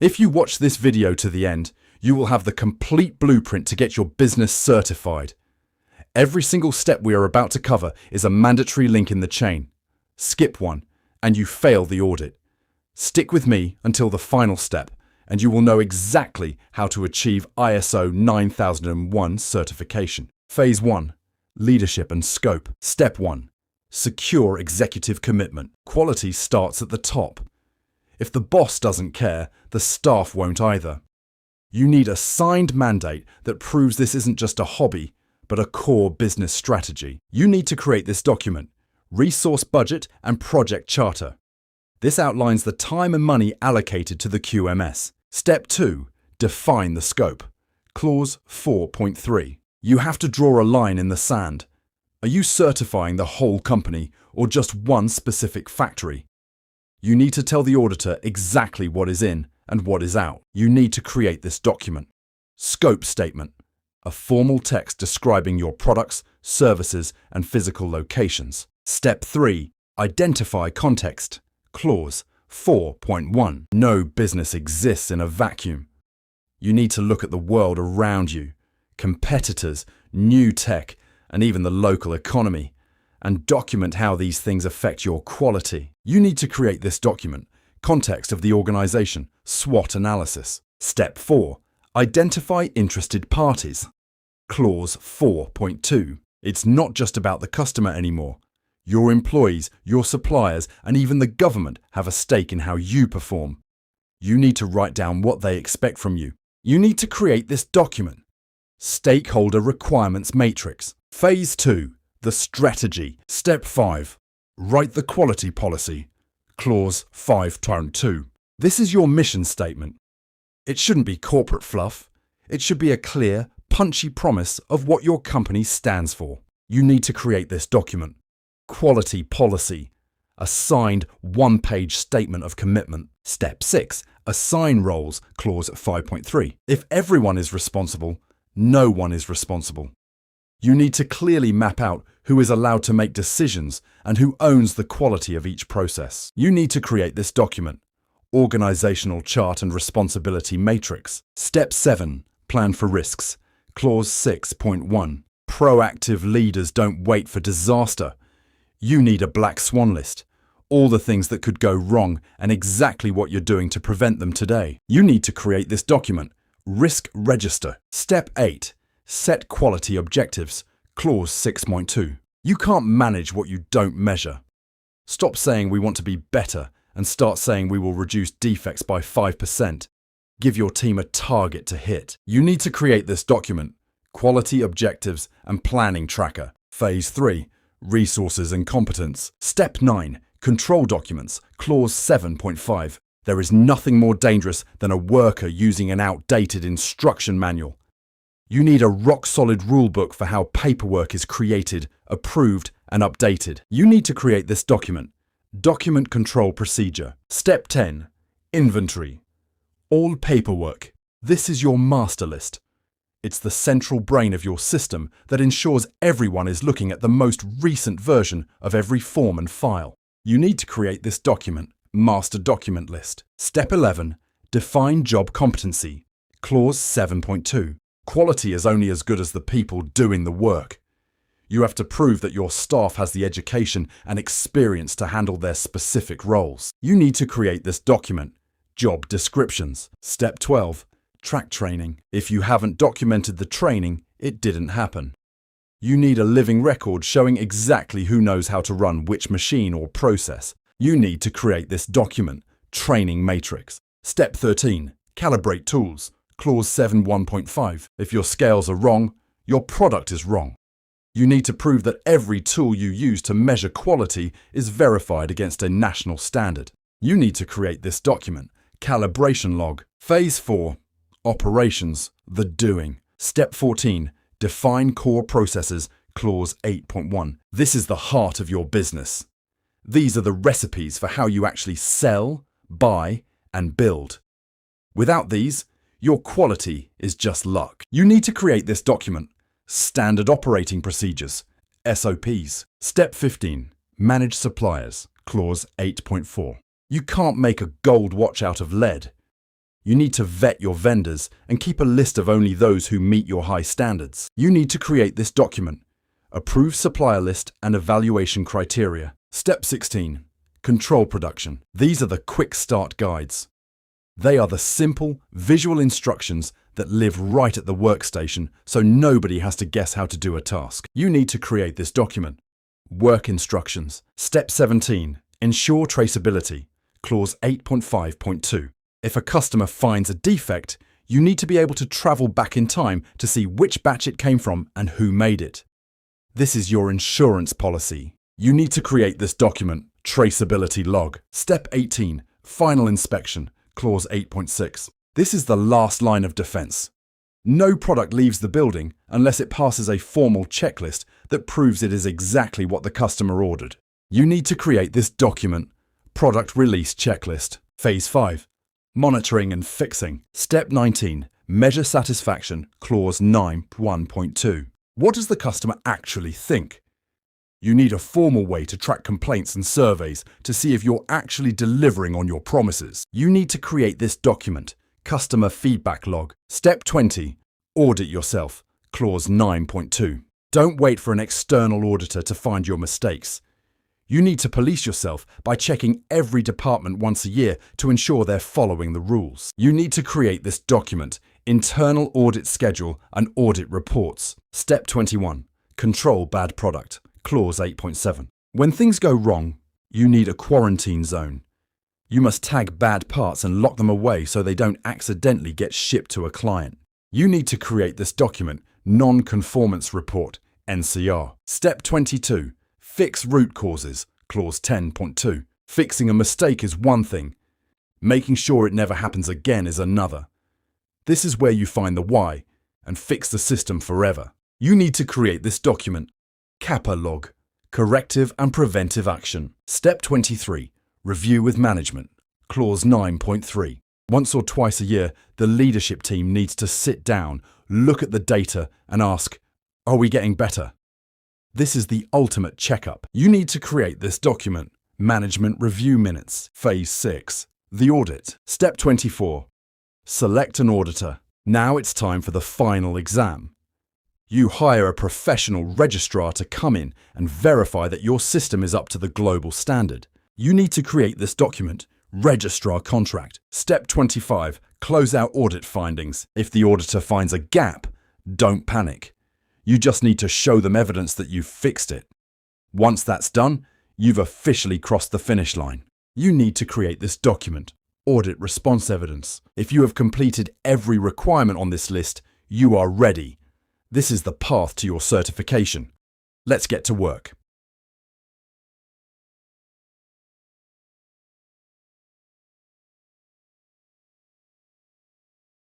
If you watch this video to the end, you will have the complete blueprint to get your business certified. Every single step we are about to cover is a mandatory link in the chain. Skip one, and you fail the audit. Stick with me until the final step, and you will know exactly how to achieve ISO 9001 certification. Phase 1. Leadership and scope. Step 1. Secure executive commitment. Quality starts at the top. If the boss doesn't care, the staff won't either. You need a signed mandate that proves this isn't just a hobby, but a core business strategy. You need to create this document, Resource Budget and Project Charter. This outlines the time and money allocated to the QMS. Step 2. Define the scope. Clause 4.3. You have to draw a line in the sand. Are you certifying the whole company or just one specific factory? You need to tell the auditor exactly what is in and what is out. You need to create this document. Scope statement. A formal text describing your products, services, and physical locations. Step 3. Identify context. Clause 4.1. No business exists in a vacuum. You need to look at the world around you, competitors, new tech, and even the local economy, and document how these things affect your quality. You need to create this document, context of the organization, SWOT analysis. Step 4. Identify interested parties. Clause 4.2. It's not just about the customer anymore. Your employees, your suppliers, and even the government have a stake in how you perform. You need to write down what they expect from you. You need to create this document. Stakeholder Requirements Matrix. Phase 2. The strategy. Step 5. Write the quality policy. Clause 5.2. This is your mission statement. It shouldn't be corporate fluff. It should be a clear, punchy promise of what your company stands for. You need to create this document. Quality policy. A signed one-page statement of commitment. Step 6. Assign roles. Clause 5.3. If everyone is responsible, no one is responsible. You need to clearly map out who is allowed to make decisions and who owns the quality of each process. You need to create this document. Organizational chart and responsibility matrix. Step 7. Plan for risks. Clause 6.1. Proactive leaders don't wait for disaster. You need a black swan list. All the things that could go wrong and exactly what you're doing to prevent them today. You need to create this document. Risk register. Step 8. Set quality objectives. Clause 6.2. You can't manage what you don't measure. Stop saying we want to be better and start saying we will reduce defects by 5%. Give your team a target to hit. You need to create this document. Quality objectives and planning tracker. Phase 3. Resources and competence. Step 9. Control documents. Clause 7.5. There is nothing more dangerous than a worker using an outdated instruction manual. You need a rock-solid rulebook for how paperwork is created, approved, and updated. You need to create this document. Document control procedure. Step 10. Inventory. All paperwork. This is your master list. It's the central brain of your system that ensures everyone is looking at the most recent version of every form and file. You need to create this document. Master document list. Step 11. Define job competency. Clause 7.2. Quality is only as good as the people doing the work. You have to prove that your staff has the education and experience to handle their specific roles. You need to create this document. Job descriptions. Step 12. Track training. If you haven't documented the training, it didn't happen. You need a living record showing exactly who knows how to run which machine or process. You need to create this document. Training matrix. Step 13. Calibrate tools. Clause 7.1.5. If your scales are wrong, your product is wrong. You need to prove that every tool you use to measure quality is verified against a national standard. You need to create this document. Calibration log. Phase 4. Operations. The doing. Step 14. Define core processes. Clause 8.1. This is the heart of your business. These are the recipes for how you actually sell, buy, and build. Without these, your quality is just luck. You need to create this document. Standard operating procedures. SOPs. Step 15. Manage suppliers. Clause 8.4. You can't make a gold watch out of lead. You need to vet your vendors and keep a list of only those who meet your high standards. You need to create this document: approved supplier list and evaluation criteria. Step 16. Control production. These are the quick start guides. They are the simple, visual instructions that live right at the workstation, so nobody has to guess how to do a task. You need to create this document. Work instructions. Step 17. Ensure traceability. Clause 8.5.2. If a customer finds a defect, you need to be able to travel back in time to see which batch it came from and who made it. This is your insurance policy. You need to create this document: traceability log. Step 18. Final inspection. Clause 8.6. This is the last line of defense. No product leaves the building unless it passes a formal checklist that proves it is exactly what the customer ordered. You need to create this document: product release checklist. Phase 5. Monitoring and fixing. Step 19. Measure satisfaction. Clause 9.1.2. What does the customer actually think? You need a formal way to track complaints and surveys to see if you're actually delivering on your promises. You need to create this document: customer feedback log. Step 20. Audit yourself. Clause 9.2. Don't wait for an external auditor to find your mistakes. You need to police yourself by checking every department once a year to ensure they're following the rules. You need to create this document: internal audit schedule and audit reports. Step 21. Control bad product. Clause 8.7. When things go wrong, you need a quarantine zone. You must tag bad parts and lock them away so they don't accidentally get shipped to a client. You need to create this document: Nonconformance report, NCR. Step 22. Fix root causes. Clause 10.2. Fixing a mistake is one thing. Making sure it never happens again is another. This is where you find the why and fix the system forever. You need to create this document: CAPA log, corrective and preventive action. Step 23. Review with management. Clause 9.3. Once or twice a year, the leadership team needs to sit down, look at the data and ask, are we getting better? This is the ultimate checkup. You need to create this document: management review minutes. Phase 6. The audit. Step 24. Select an auditor. Now it's time for the final exam. You hire a professional registrar to come in and verify that your system is up to the global standard. You need to create this document: registrar contract. Step 25. Close out audit findings. If the auditor finds a gap, don't panic. You just need to show them evidence that you've fixed it. Once that's done, you've officially crossed the finish line. You need to create this document: audit response evidence. If you have completed every requirement on this list, you are ready. This is the path to your certification. Let's get to work.